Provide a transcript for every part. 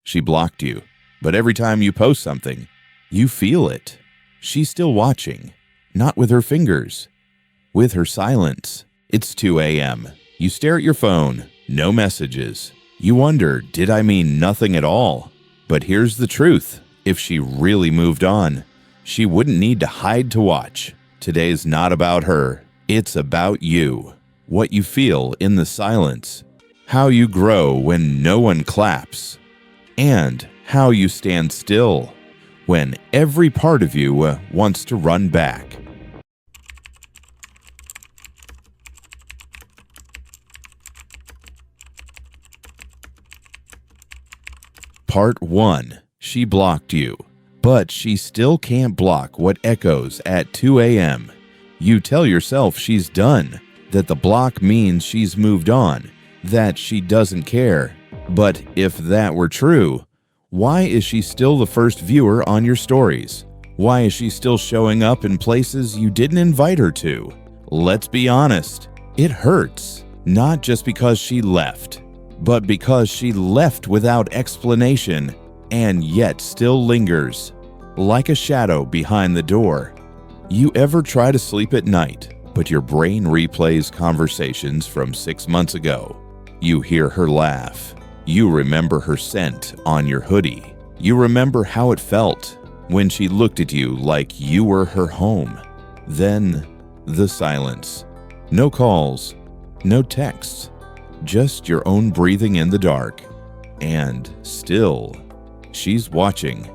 She blocked you, but every time you post something, you feel it. She's still watching, not with her fingers, with her silence. It's 2 a.m. You stare at your phone, no messages. You wonder, did I mean nothing at all? But here's the truth. If she really moved on, she wouldn't need to hide to watch. Today's not about her. It's about you. What you feel in the silence. How you grow when no one claps. And how you stand still when every part of you wants to run back. Part 1. She blocked you, but she still can't block what echoes at 2 a.m. You tell yourself she's done, that the block means she's moved on, that she doesn't care. But if that were true, why is she still the first viewer on your stories? Why is she still showing up in places you didn't invite her to? Let's be honest, it hurts, not just because she left, but because she left without explanation and yet still lingers, like a shadow behind the door. You ever try to sleep at night, but your brain replays conversations from 6 months ago? You hear her laugh. You remember her scent on your hoodie. You remember how it felt when she looked at you like you were her home. Then, the silence. No calls, no texts, just your own breathing in the dark. And still, she's watching.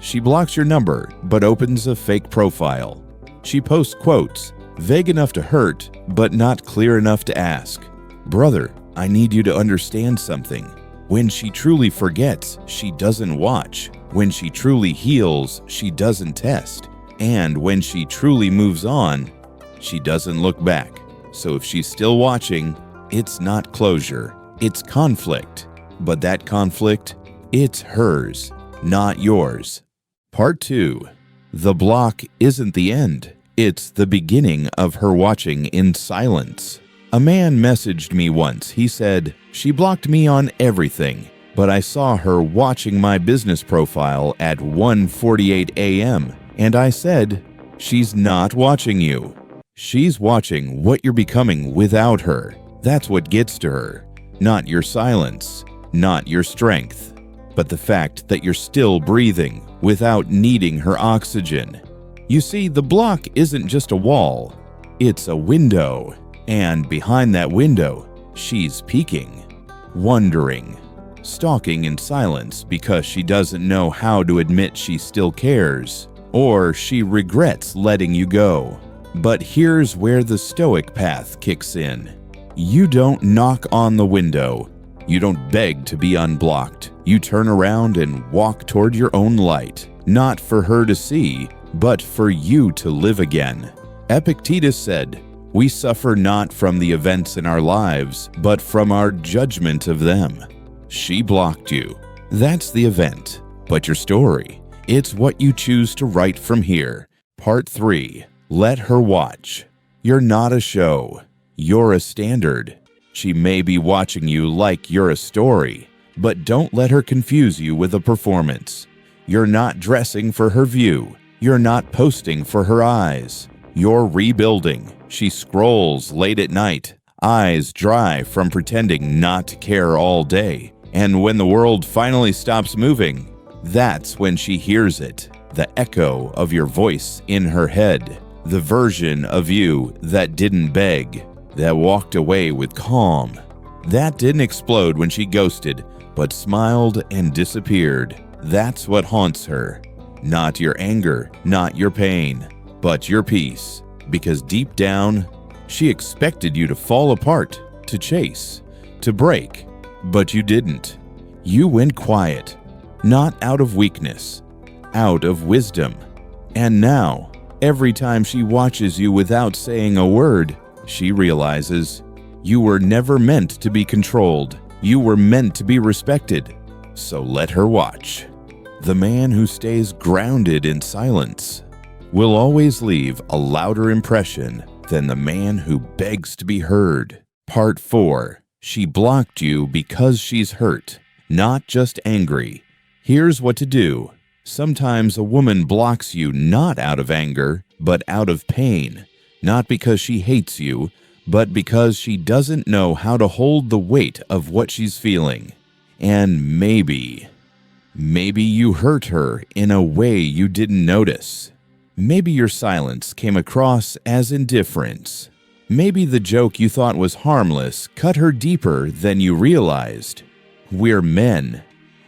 She blocks your number, but opens a fake profile. She posts quotes, vague enough to hurt, but not clear enough to ask. Brother, I need you to understand something. When she truly forgets, she doesn't watch. When she truly heals, she doesn't test. And when she truly moves on, she doesn't look back. So if she's still watching, it's not closure, it's conflict. But that conflict, it's hers, not yours. Part 2. The block isn't the end. It's the beginning of her watching in silence. A man messaged me once. He said, "She blocked me on everything, but I saw her watching my business profile at 1:48 a.m. And I said, she's not watching you. She's watching what you're becoming without her. That's what gets to her. Not your silence, not your strength, but the fact that you're still breathing without needing her oxygen. You see, the block isn't just a wall, it's a window. And behind that window, she's peeking, wondering, stalking in silence because she doesn't know how to admit she still cares, or she regrets letting you go. But here's where the Stoic path kicks in. You don't knock on the window. You don't beg to be unblocked. You turn around and walk toward your own light, not for her to see, but for you to live again. Epictetus said, "We suffer not from the events in our lives, but from our judgment of them." She blocked you. That's the event. But your story, it's what you choose to write from here. Part 3. Let her watch. You're not a show. You're a standard. She may be watching you like you're a story, but don't let her confuse you with a performance. You're not dressing for her view. You're not posting for her eyes. You're rebuilding. She scrolls late at night, eyes dry from pretending not to care all day. And when the world finally stops moving, that's when she hears it, the echo of your voice in her head, the version of you that didn't beg, that walked away with calm, that didn't explode when she ghosted, but smiled and disappeared. That's what haunts her. Not your anger, not your pain, but your peace. Because deep down, she expected you to fall apart, to chase, to break, but you didn't. You went quiet, not out of weakness, out of wisdom. And now, every time she watches you without saying a word, she realizes you were never meant to be controlled. You were meant to be respected. So let her watch. The man who stays grounded in silence will always leave a louder impression than the man who begs to be heard. Part 4. She blocked you because she's hurt, not just angry, Here's what to do. Sometimes a woman blocks you not out of anger, but out of pain. Not because she hates you, but because she doesn't know how to hold the weight of what she's feeling. And maybe you hurt her in a way you didn't notice. Maybe your silence came across as indifference. Maybe the joke you thought was harmless cut her deeper than you realized. We're men.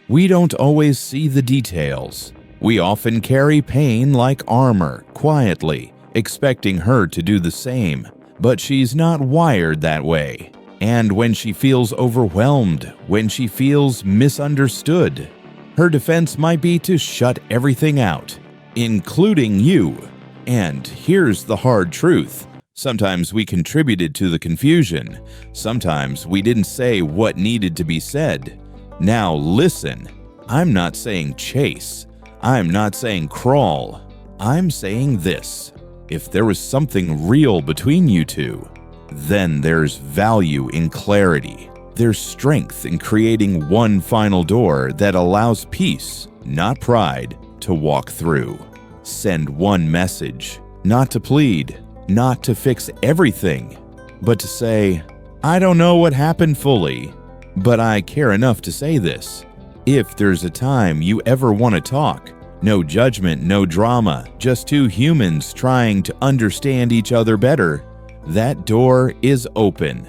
We don't always see the details. We often carry pain like armor, quietly, expecting her to do the same. But she's not wired that way. And when she feels overwhelmed, when she feels misunderstood, her defense might be to shut everything out, including you. And here's the hard truth. Sometimes we contributed to the confusion. Sometimes we didn't say what needed to be said. Now listen, I'm not saying chase. I'm not saying crawl. I'm saying this. If there was something real between you two, then there's value in clarity. There's strength in creating one final door that allows peace, not pride, to walk through. Send one message, not to plead, not to fix everything, but to say, I don't know what happened fully, but I care enough to say this. If there's a time you ever want to talk, no judgment, no drama, just two humans trying to understand each other better, that door is open.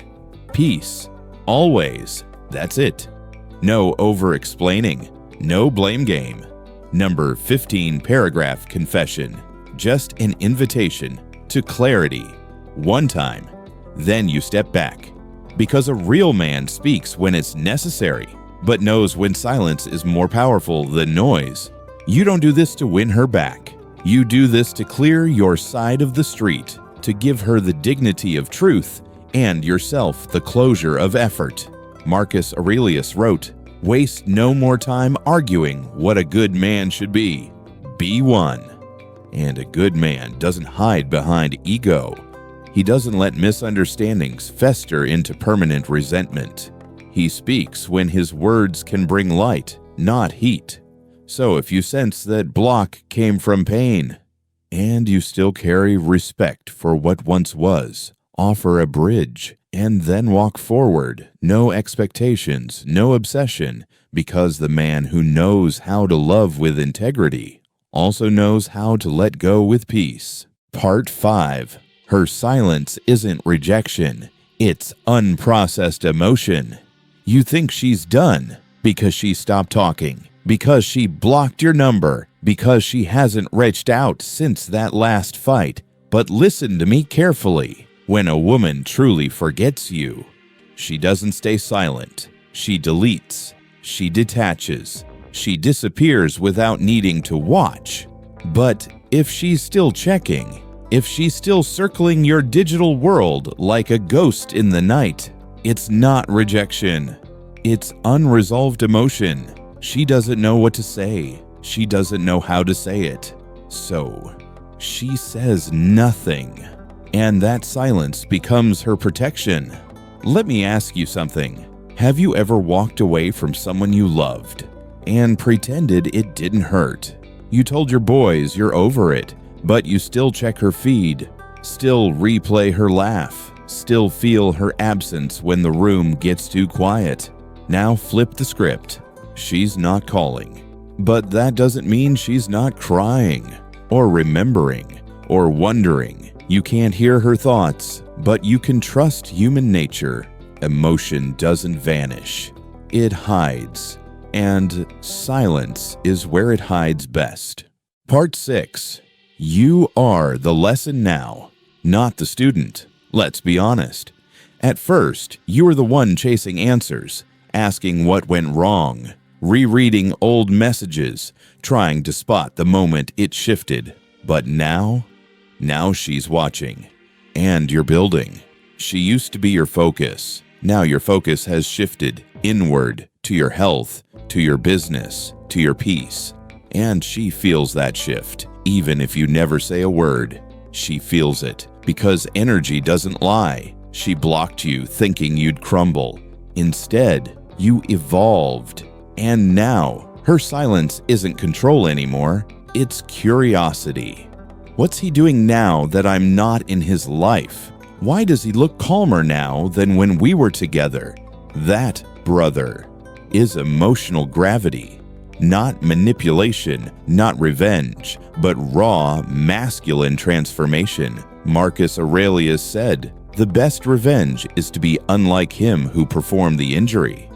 Peace. Always. That's it. No over-explaining. No blame game. Number 15 paragraph confession. Just an invitation to clarity. One time. Then you step back. Because a real man speaks when it's necessary, but knows when silence is more powerful than noise. You don't do this to win her back. You do this to clear your side of the street, to give her the dignity of truth and yourself the closure of effort. Marcus Aurelius wrote, "Waste no more time arguing what a good man should be. Be one." And a good man doesn't hide behind ego. He doesn't let misunderstandings fester into permanent resentment. He speaks when his words can bring light, not heat. So if you sense that block came from pain, and you still carry respect for what once was, offer a bridge, and then walk forward. No expectations, no obsession, because the man who knows how to love with integrity also knows how to let go with peace. Part 5. Her silence isn't rejection, it's unprocessed emotion. You think she's done because she stopped talking, because she blocked your number, because she hasn't reached out since that last fight. But listen to me carefully. When a woman truly forgets you, she doesn't stay silent. She deletes. She detaches. She disappears without needing to watch. But if she's still checking, if she's still circling your digital world like a ghost in the night, it's not rejection. It's unresolved emotion. She doesn't know what to say. She doesn't know how to say it. So she says nothing. And that silence becomes her protection. Let me ask you something. Have you ever walked away from someone you loved and pretended it didn't hurt? You told your boys you're over it, but you still check her feed, still replay her laugh, still feel her absence when the room gets too quiet. Now flip the script. She's not calling. But that doesn't mean she's not crying, or remembering, or wondering. You can't hear her thoughts, but you can trust human nature. Emotion doesn't vanish. It hides. And silence is where it hides best. Part 6. You are the lesson now, not the student. Let's be honest. At first, you were the one chasing answers, asking what went wrong, rereading old messages, trying to spot the moment it shifted. But now she's watching. And you're building. She used to be your focus. Now your focus has shifted inward to your health, to your business, to your peace. And she feels that shift. Even if you never say a word, she feels it. Because energy doesn't lie. She blocked you thinking you'd crumble. Instead, you evolved. And now Her silence isn't control anymore, it's curiosity. What's he doing now that I'm not in his life? Why does he look calmer now than when we were together? That, brother, is emotional gravity. Not manipulation, not revenge, but raw, masculine transformation. Marcus Aurelius said, "The best revenge is to be unlike him who performed the injury."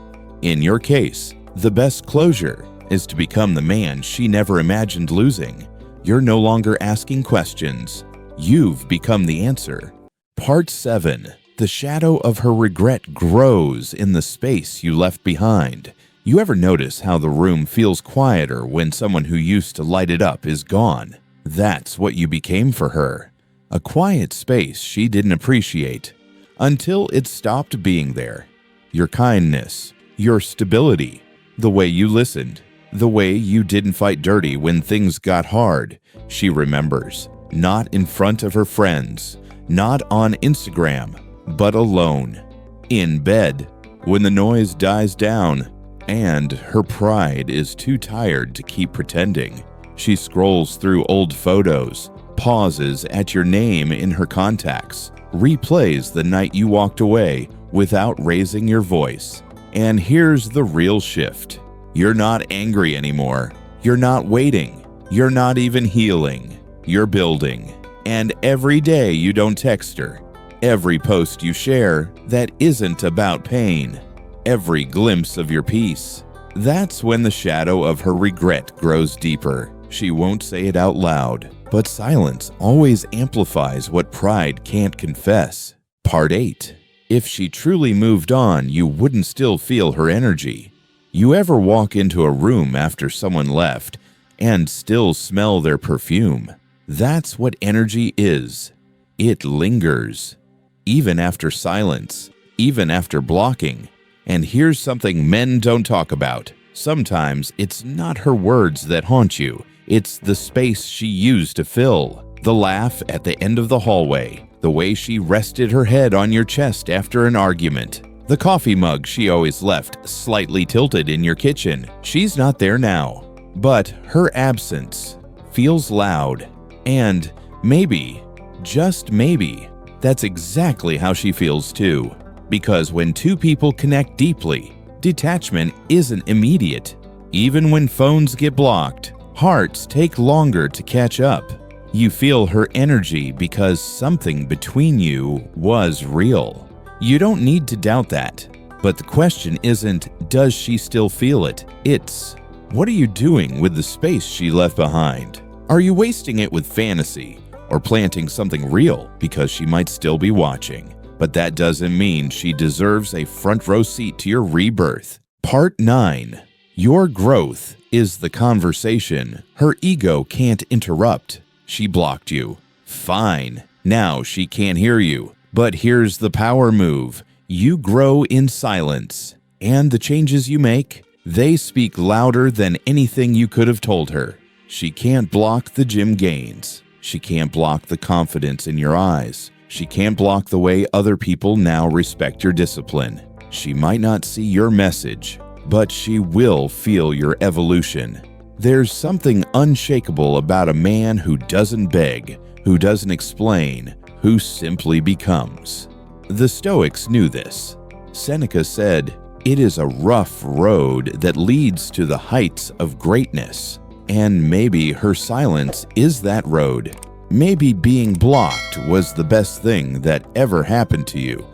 In your case, the best closure is to become the man she never imagined losing. You're no longer asking questions. You've become the answer. Part 7. The shadow of her regret grows in the space you left behind. You ever notice how the room feels quieter when someone who used to light it up is gone? That's what you became for her. A quiet space she didn't appreciate until it stopped being there. Your kindness, your stability, the way you listened, the way you didn't fight dirty when things got hard, she remembers. Not in front of her friends, not on Instagram, but alone, in bed, when the noise dies down, and her pride is too tired to keep pretending. She scrolls through old photos, pauses at your name in her contacts, replays the night you walked away without raising your voice. And here's the real shift. You're not angry anymore. You're not waiting. You're not even healing. You're building. And every day you don't text her, every post you share that isn't about pain, every glimpse of your peace, that's when the shadow of her regret grows deeper. She won't say it out loud, but silence always amplifies what pride can't confess. Part 8. If she truly moved on, you wouldn't still feel her energy. You ever walk into a room after someone left and still smell their perfume? That's what energy is. It lingers, even after silence, even after blocking. And here's something men don't talk about. Sometimes it's not her words that haunt you. It's the space she used to fill. The laugh at the end of the hallway. The way she rested her head on your chest after an argument. The coffee mug she always left slightly tilted in your kitchen. She's not there now. But her absence feels loud. And maybe, just maybe, that's exactly how she feels too. Because when two people connect deeply, detachment isn't immediate. Even when phones get blocked, hearts take longer to catch up. You feel her energy because something between you was real. You don't need to doubt that. But the question isn't, does she still feel it? It's, what are you doing with the space she left behind? Are you wasting it with fantasy or planting something real because she might still be watching? But that doesn't mean she deserves a front row seat to your rebirth. Part 9. Your growth is the conversation her ego can't interrupt. She blocked you. Fine. Now she can't hear you. But here's the power move. You grow in silence. And the changes you make, they speak louder than anything you could have told her. She can't block the gym gains. She can't block the confidence in your eyes. She can't block the way other people now respect your discipline. She might not see your message, but she will feel your evolution. There's something unshakable about a man who doesn't beg, who doesn't explain, who simply becomes. The Stoics knew this. Seneca said, "It is a rough road that leads to the heights of greatness." And maybe her silence is that road. Maybe being blocked was the best thing that ever happened to you,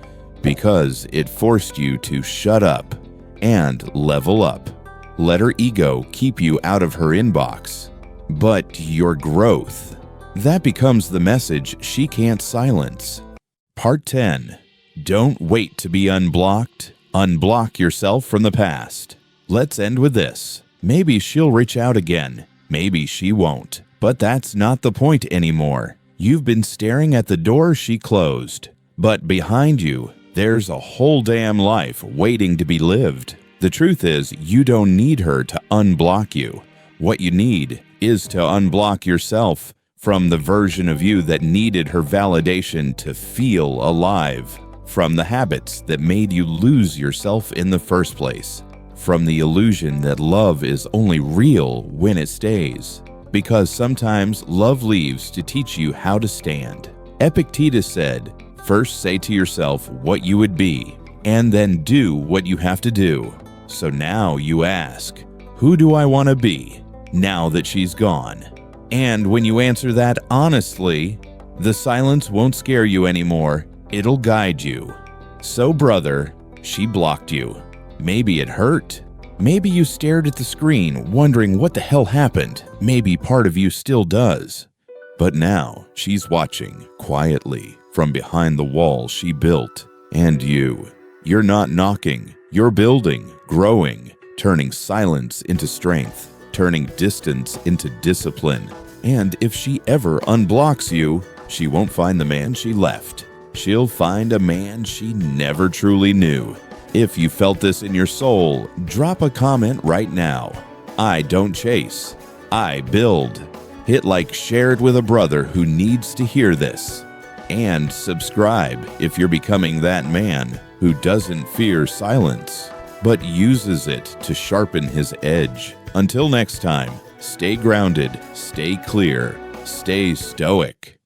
because it forced you to shut up and level up. Let her ego keep you out of her inbox. But your growth, that becomes the message she can't silence. Part 10. Don't wait to be unblocked. Unblock yourself from the past. Let's end with this. Maybe she'll reach out again. Maybe she won't. But that's not the point anymore. You've been staring at the door she closed. But behind you, there's a whole damn life waiting to be lived. The truth is, you don't need her to unblock you. What you need is to unblock yourself from the version of you that needed her validation to feel alive, from the habits that made you lose yourself in the first place, from the illusion that love is only real when it stays. Because sometimes love leaves to teach you how to stand. Epictetus said, "First say to yourself what you would be, and then do what you have to do." So now you ask, who do I want to be now that she's gone? And when you answer that honestly, the silence won't scare you anymore. It'll guide you. So brother, she blocked you. Maybe it hurt. Maybe you stared at the screen wondering what the hell happened. Maybe part of you still does. But now she's watching quietly from behind the wall she built. And you're not knocking. You're building, growing, turning silence into strength, turning distance into discipline. And if she ever unblocks you, she won't find the man she left. She'll find a man she never truly knew. If you felt this in your soul, drop a comment right now. I don't chase. I build. Hit like shared with a brother who needs to hear this. And subscribe if you're becoming that man who doesn't fear silence, but uses it to sharpen his edge. Until next time, stay grounded, stay clear, stay stoic.